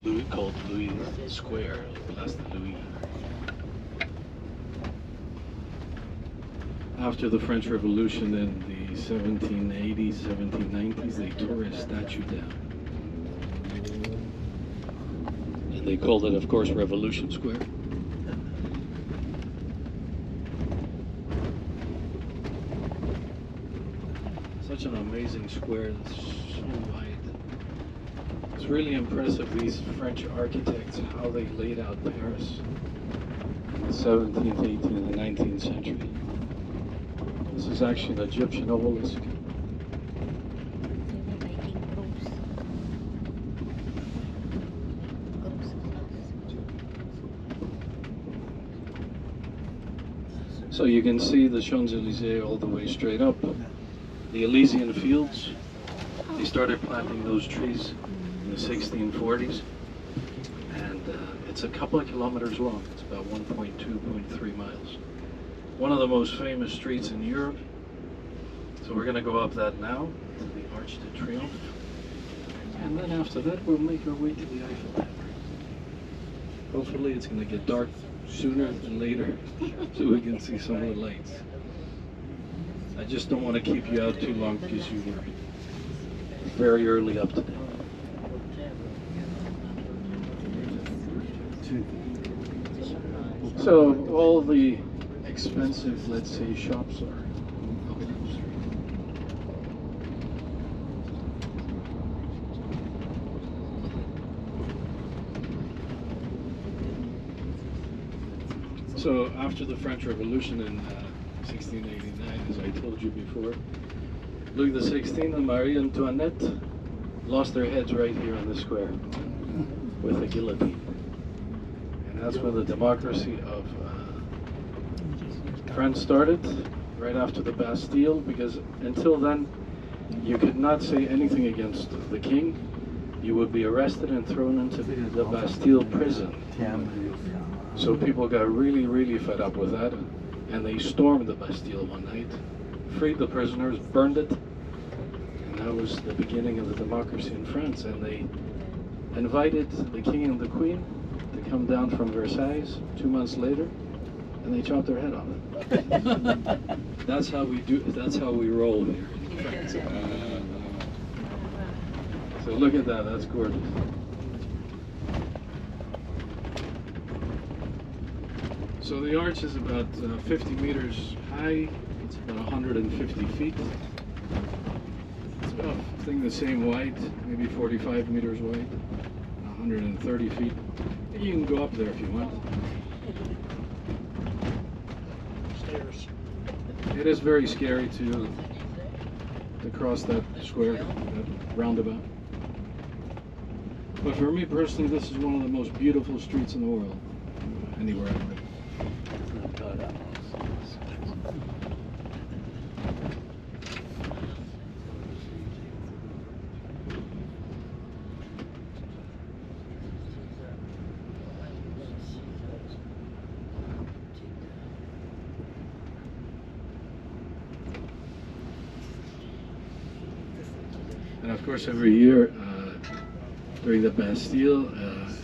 Louis, called Louis Square, Place de Louis. After the French Revolution in the 1780s, 1790s, they tore his statue down. And they called it, of course, Revolution Square. Such an amazing square, it's so wide. It's really impressive, these French architects, how they laid out Paris in the 17th, 18th, and 19th century. This is actually an Egyptian obelisk. So you can see the Champs-Élysées all the way straight up. The Elysian Fields, they started planting those trees in the 1640s, and it's a couple of kilometers long. It's about 1.2.3 miles. One of the most famous streets in Europe. So we're going to go up that now to the Arch de Triomphe, and then after that we'll make our way to the Eiffel Tower. Hopefully it's going to get dark sooner than later so we can see some of the lights. I just don't want to keep you out too long because you were very early up today. So all the expensive, let's say, shops are up the street. So after the French Revolution in 1689, as I told you before, Louis XVI and Marie Antoinette lost their heads right here on the square with a guillotine. And that's when the democracy of France started, right after the Bastille, because until then you could not say anything against the king. You would be arrested and thrown into the Bastille prison. So people got really, really fed up with that, and they stormed the Bastille one night, freed the prisoners, burned it, and that was the beginning of the democracy in France. And they invited the king and the queen to come down from Versailles 2 months later, and they chopped their head off. That's how we do. That's how we roll here in France. So look at that. That's gorgeous. So the arch is about 50 meters high. It's about 150 feet. It's about, I think, the same wide, maybe 45 meters wide, 130 feet. And you can go up there if you want. Stairs. It is very scary to cross that square, that roundabout. But for me personally, this is one of the most beautiful streets in the world, anywhere I've been. And of course, every year during the Bastille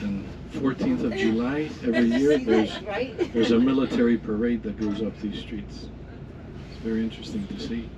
and 14th of July, every year there's a military parade that goes up these streets. It's very interesting to see.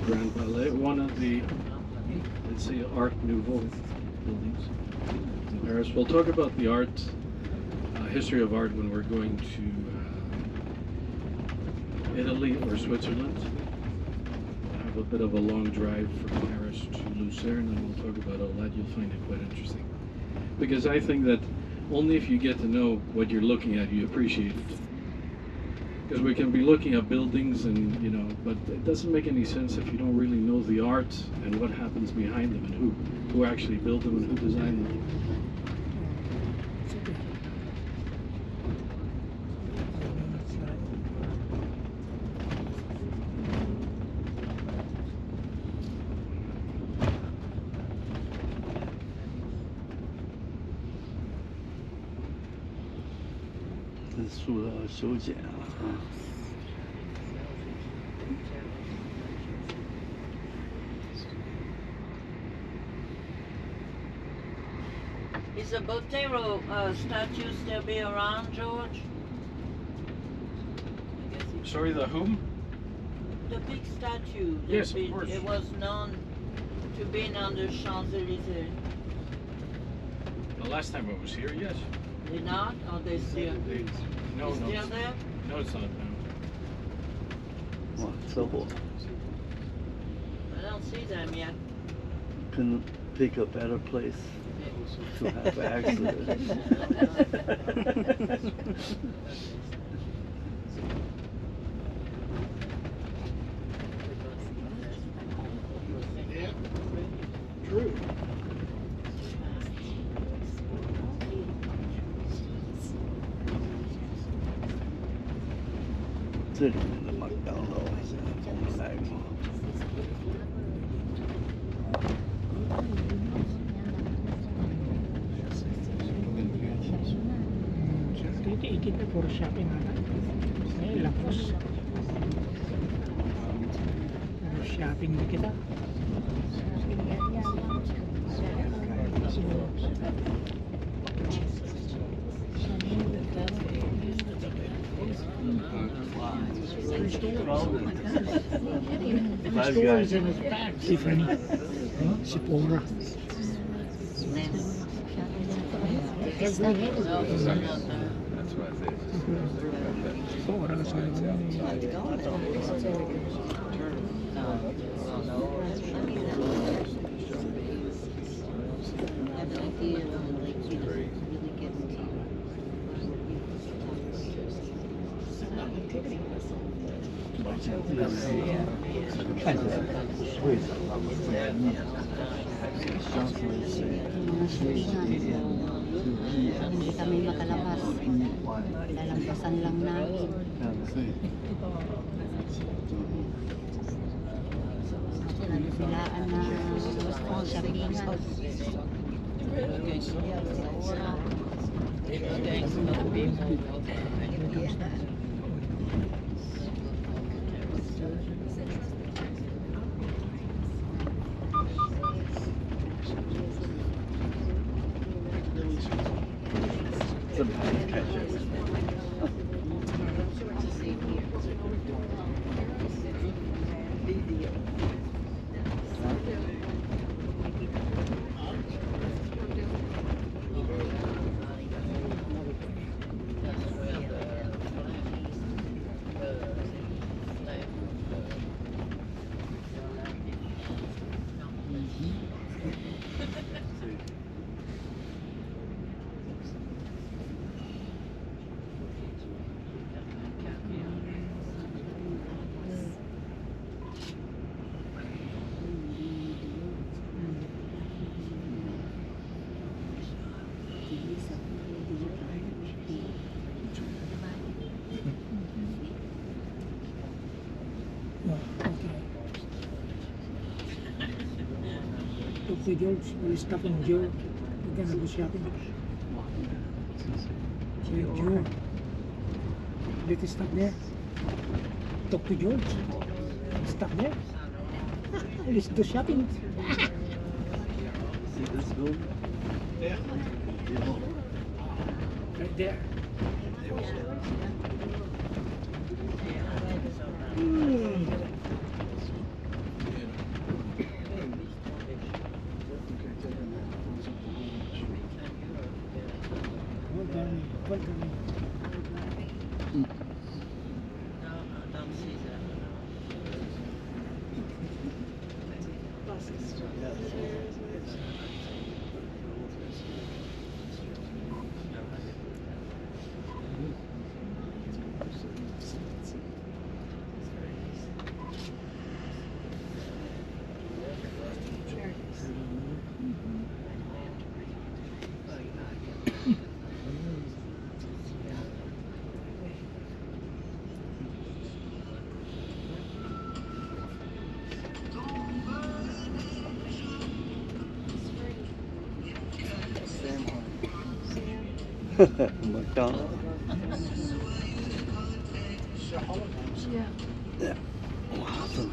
Grand Palais, one of the, let's say, Art Nouveau buildings. Paris. We'll talk about the art, history of art when we're going to Italy or Switzerland. We'll have a bit of a long drive from Paris to Lucerne, and we'll talk about all that. You'll find it quite interesting. Because I think that only if you get to know what you're looking at, you appreciate it. Because we can be looking at buildings and, you know, but it doesn't make any sense if you don't really know the art and what happens behind them and who actually built them and who designed them. Is the Botero statue still be around, George? Sorry, the whom? The big statue. Yes, of course. It was known to be on the Champs-Élysées. The last time I was here, yes. They're not? Or they still? No, It's no. still there? No, it's not. No. Wow, so cool. I don't see them yet. Couldn't pick a better place to have accidents. True. Sitting in the McDonald's on the side. Ikit puro shopping ata. Eh, lapos. Puro shopping di kita. Stores in his back, Tiffany. Sephora. Hindi kami makalabas. Lalampasan lang namin. Nabilaan na shoppingan. Talk to George. We'll stop in George. We're gonna go shopping. Say, George, let us stop there. Talk to George. Stop there. Let's do shopping. See this building? Yeah. Right there. Gurney. What Gurney? No, don't see that. McDonald's. Yeah. Wow, some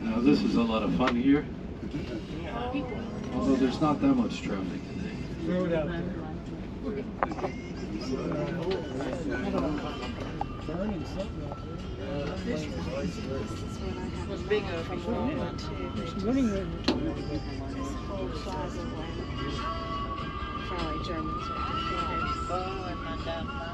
Now this is a lot of fun here, although there's not that much traffic today. Throw it out there. Burning something out there. It was bigger before. It's running right into it. Probably Germans. Oh, and not that much.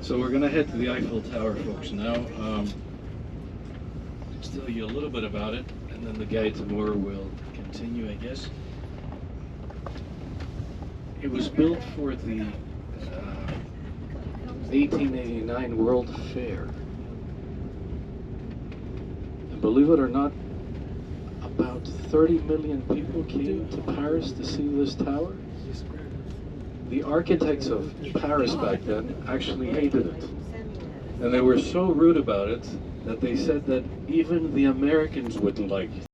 So we're gonna head to the Eiffel Tower, folks, now. Just tell you a little bit about it, and then the guide tour will continue, I guess. It was built for the 1889 World Fair. And believe it or not, about 30 million people came to Paris to see this tower. The architects of Paris back then actually hated it. And they were so rude about it that they said that even the Americans wouldn't like it.